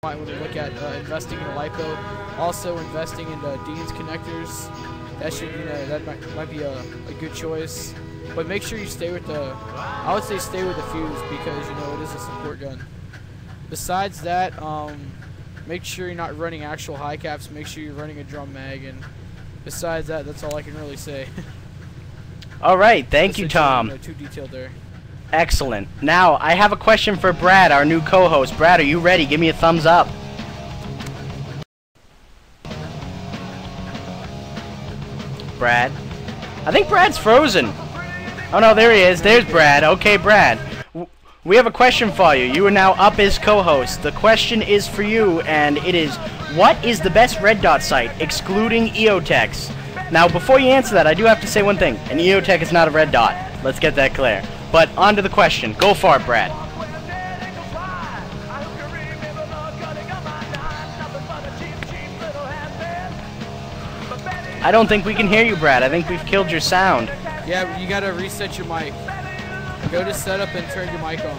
might want to look at investing in a LiPo. Also investing in Dean's connectors. That should, that might be a good choice. But make sure you stay with I would say stay with the fuse because, it is a support gun. Besides that, make sure you're not running actual high caps. Make sure you're running a drum mag. And besides that, that's all I can really say. All right. Thank you, Tom. Too detailed there. Excellent. Now, I have a question for Brad, our new co-host. Brad, are you ready? Give me a thumbs up. Brad? I think Brad's frozen. Oh, no, there he is. There's Brad. Okay, Brad. We have a question for you. You are now up as co-host. The question is for you, and it is, what is the best red dot site, excluding EOTechs? Now, before you answer that, I do have to say one thing. An EOTech is not a red dot. Let's get that clear. But on to the question. Go for it, Brad. I don't think we can hear you, Brad. I think we've killed your sound. Yeah, you gotta reset your mic. Go to setup and turn your mic on.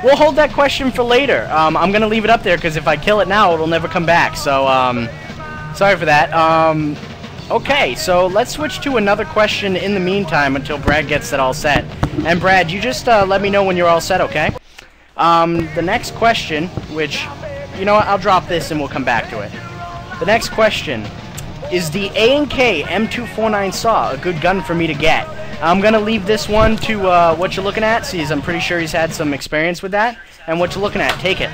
We'll hold that question for later. I'm gonna leave it up there because if I kill it now, it'll never come back. So, sorry for that. Okay, so let's switch to another question in the meantime until Brad gets that all set. And Brad, you just let me know when you're all set, okay? The next question, which, you know what, I'll drop this and we'll come back to it. The next question, is the A&K M249 Saw a good gun for me to get? I'm going to leave this one to what you're looking at, since I'm pretty sure he's had some experience with that. And what you're looking at, take it.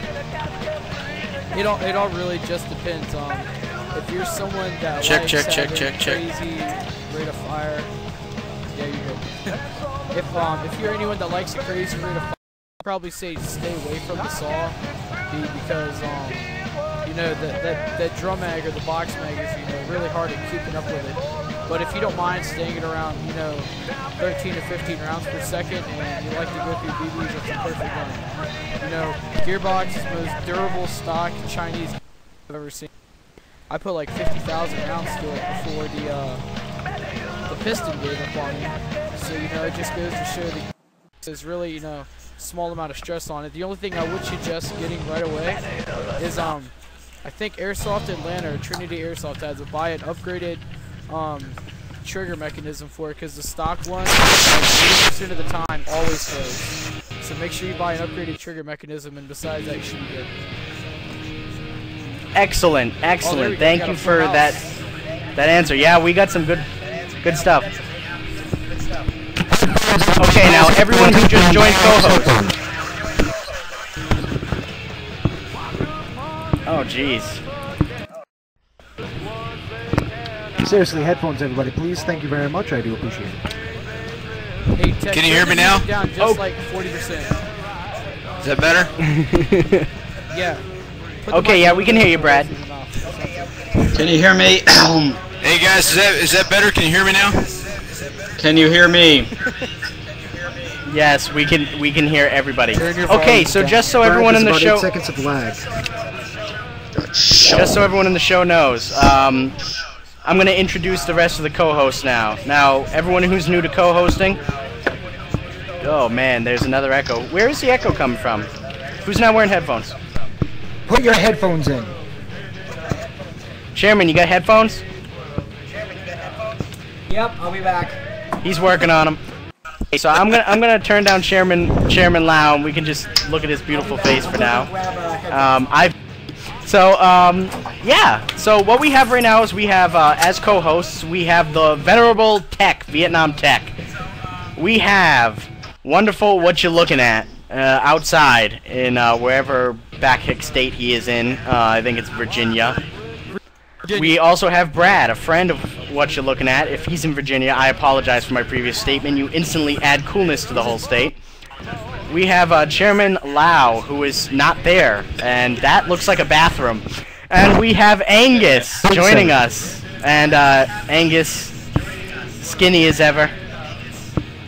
It all really just depends on if you're someone that check crazy rate of fire. Yeah, you're good. If you're anyone that likes a crazy rate of fire, I'd probably say stay away from the saw, because that drum mag or the box mag is really hard at keeping up with it. But if you don't mind staying at around 13 to 15 rounds per second, and you like to go through BBs, that's a perfect gun. Gearbox is the most durable stock Chinese I've ever seen. I put like 50,000 rounds to it before the piston gave up on me. So it just goes to show that there's really small amount of stress on it. The only thing I would suggest getting right away is I think Airsoft Atlanta or Trinity Airsoft has buy an upgraded trigger mechanism for it, because the stock one, like 80% of the time, always fails. So make sure you buy an upgraded trigger mechanism, and besides that, you should be good. Excellent, excellent. Thank you for that answer. Yeah, we got some good stuff. Okay, now everyone who just joined co-host. Oh, jeez. Seriously, headphones, everybody, please. Thank you very much. I do appreciate it. Hey, Ted, can you hear me now? Down just like 40%. Is that better? Yeah. Okay, yeah, we can hear you, Brad. Can you hear me? Hey guys, is that better? Can you hear me now? Can you hear me? Yes, we can hear everybody. Okay, so just so everyone in the show, 8 seconds of lag. Just so everyone in the show knows, I'm going to introduce the rest of the co-hosts now. Now, everyone who's new to co-hosting. Oh man, there's another echo. Where is the echo coming from? Who's not wearing headphones? Put your headphones in. Chairman, you got headphones? Yep, I'll be back. He's working on them. Okay, so I'm gonna turn down Chairman Lau, and we can just look at his beautiful face for now. Yeah. So what we have right now is we have as co-hosts we have the venerable Tech, Vietnam Tech. We have wonderful what you're looking at outside in wherever backhick state he is in. I think it's Virginia. We also have Brad, a friend of what you're looking at. If he's in Virginia, I apologize for my previous statement. You instantly add coolness to the whole state. We have Chairman Lau, who is not there, and that looks like a bathroom. And we have Angus joining us. And Angus, skinny as ever.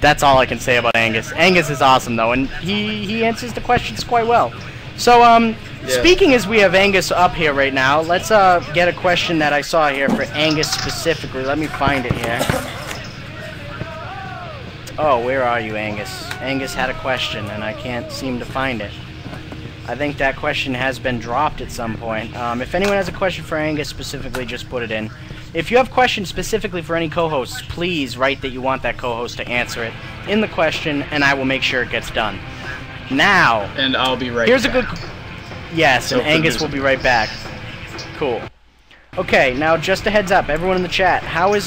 That's all I can say about Angus. Angus is awesome, though, and he answers the questions quite well. So, speaking as we have Angus up here right now, let's get a question that I saw here for Angus specifically. Let me find it here. Oh, where are you, Angus? Angus had a question, and I can't seem to find it. I think that question has been dropped at some point. If anyone has a question for Angus specifically, just put it in. If you have questions specifically for any co-hosts, please write that you want that co-host to answer it in the question, and I will make sure it gets done. Now, And I'll be right here's back. a good... Yes, So and Angus producer. will be right back. Cool. Okay, now just a heads up, everyone in the chat. How is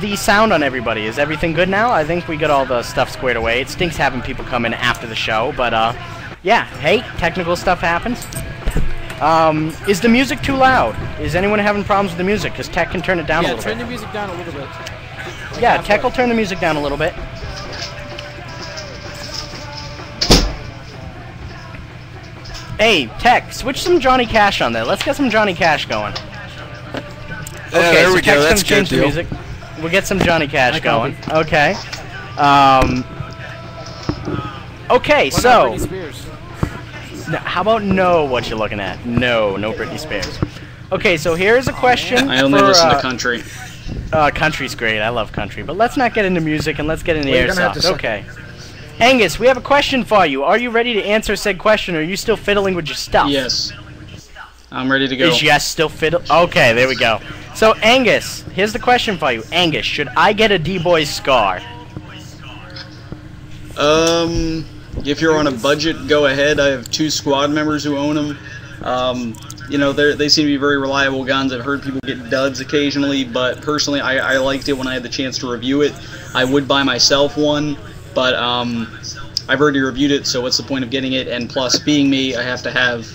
the sound on everybody? Is everything good now? I think we got all the stuff squared away. It stinks having people come in after the show, but yeah, hey, technical stuff happens. Is the music too loud? Is anyone having problems with the music? Because Tech can turn it down a little turn bit. the music down a little bit. Yeah, Tech will turn the music down a little bit. Hey, Tech, switch some Johnny Cash on there. Let's get some Johnny Cash going. Okay, there so we Tech's go. That's gonna change good the deal. music. We'll get some Johnny Cash I going. copy. Okay. Okay, Why not so Britney Spears? how about no what you're looking at? No Britney Spears. Okay, so here's a question I only for, listen to country. country's great. I love country, but let's not get into music and let's get into Well, you're gonna have airsoft. to Okay. Angus, we have a question for you. Are you ready to answer said question, or are you still fiddling with your stuff? Yes. I'm ready to go. Is yes still fiddle? Okay, there we go. So Angus, here's the question for you. Angus, should I get a D-Boy scar? If you're on a budget, go ahead. I have 2 squad members who own them. You know, they seem to be very reliable guns. I've heard people get duds occasionally, but personally, I liked it when I had the chance to review it. I would buy myself one, but I've already reviewed it, so what's the point of getting it? And plus, being me, I have to have...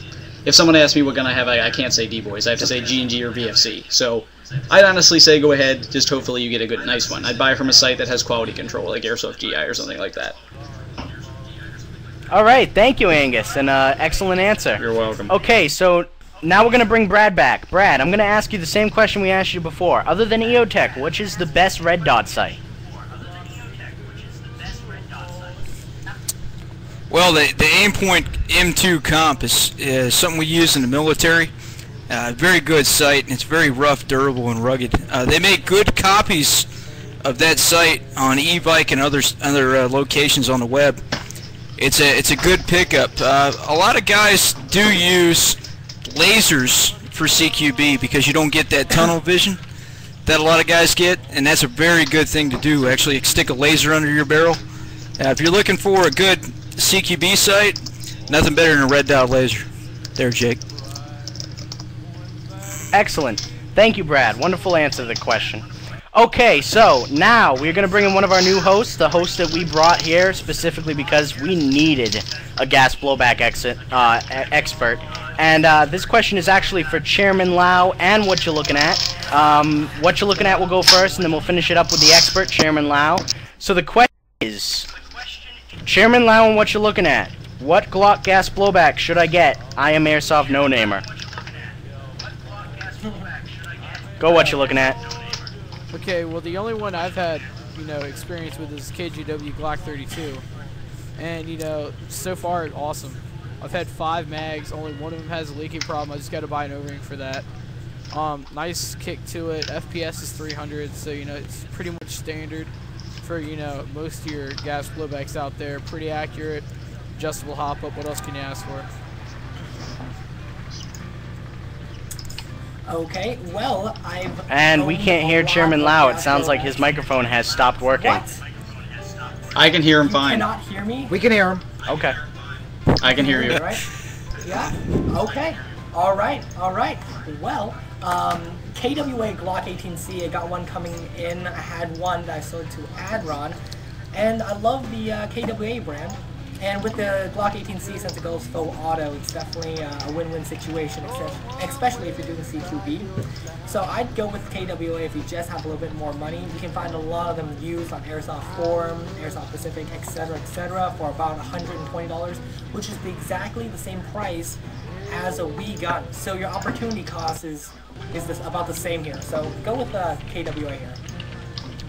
If someone asks me what gun I have, I can't say D-Boys. I have to say G&G or VFC. So I'd honestly say go ahead. Just hopefully you get a good, nice one. I'd buy from a site that has quality control, like Airsoft GI or something like that. All right, thank you, Angus, and excellent answer. You're welcome. Okay, so now we're gonna bring Brad back. Brad, I'm gonna ask you the same question we asked you before. Other than EOTech, which is the best red dot site? Well, the Aimpoint M2 comp is something we use in the military. Very good site, and it's very rough, durable, and rugged. They make good copies of that site on e-bike and other locations on the web. It's a good pickup. A lot of guys do use lasers for CQB because you don't get that tunnel vision that a lot of guys get, and that's a very good thing to do. Actually, stick a laser under your barrel. If you're looking for a good CQB site, nothing better than a red dot laser. There, Jake. Excellent. Thank you, Brad. Wonderful answer to the question. Okay, so now we're going to bring in one of our new hosts, the host that we brought here specifically because we needed a gas blowback expert. And this question is actually for Chairman Lau and What You're Looking At. What You're Looking At will go first, and then we'll finish it up with the expert, Chairman Lau. So the question is, Chairman Lau and What You're Looking At, what Glock gas blowback should I get? I am Airsoft no-namer. Go What You're Looking At. Okay, well the only one I've had, experience with is KGW Glock 32, and so far it's awesome. I've had 5 mags, only one of them has a leaking problem. I just got to buy an O-ring for that. Nice kick to it. FPS is 300, so it's pretty much standard for most of your gas blowbacks out there. Pretty accurate, adjustable hop up. What else can you ask for? Okay, well, And we can't hear Chairman Lau. It sounds like his microphone has stopped working. What? I can hear him You fine. cannot hear me? We can hear him. Okay. I can hear you. Right? Yeah? Okay. Alright, alright. Well, KWA Glock 18C, I got one coming in. I had one that I sold to Adron. And I love the KWA brand. And with the Glock 18C, since it goes full auto, it's definitely a win-win situation, especially if you're doing CQB. So I'd go with KWA if you just have a little bit more money. You can find a lot of them used on Airsoft Forum, Airsoft Pacific, etc., for about $120, which is exactly the same price as a Wii gun. So your opportunity cost is about the same here. So go with KWA here.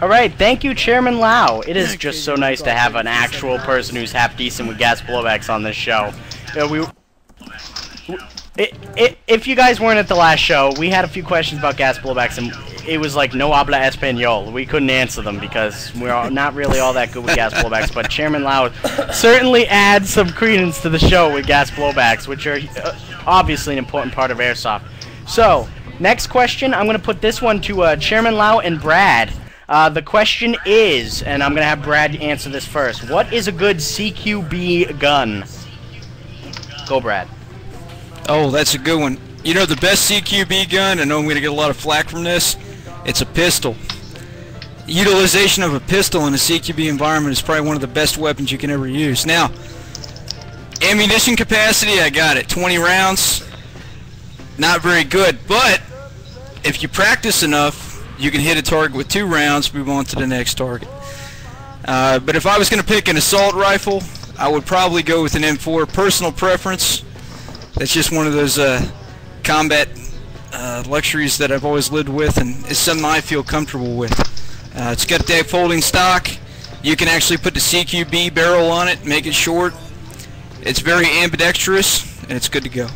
Alright, thank you, Chairman Lau. It is just so nice to have an actual person who's half decent with gas blowbacks on this show. If you guys weren't at the last show, we had a few questions about gas blowbacks, and it was like no habla español. We couldn't answer them because we're not really all that good with gas blowbacks. But Chairman Lau certainly adds some credence to the show with gas blowbacks, which are obviously an important part of Airsoft. So, next question, I'm going to put this one to Chairman Lau and Brad. The question is, and I'm going to have Brad answer this first, what is a good CQB gun? Go, Brad. Oh, that's a good one. You know the best CQB gun, I know I'm going to get a lot of flack from this, it's a pistol. Utilization of a pistol in a CQB environment is probably one of the best weapons you can ever use. Now, ammunition capacity, I got it. 20 rounds, not very good, but if you practice enough, you can hit a target with 2 rounds, move on to the next target. But if I was going to pick an assault rifle, I would probably go with an M4. Personal preference. That's just one of those combat luxuries that I've always lived with, and it's something I feel comfortable with. It's got that folding stock. You can actually put the CQB barrel on it, make it short. It's very ambidextrous, and it's good to go.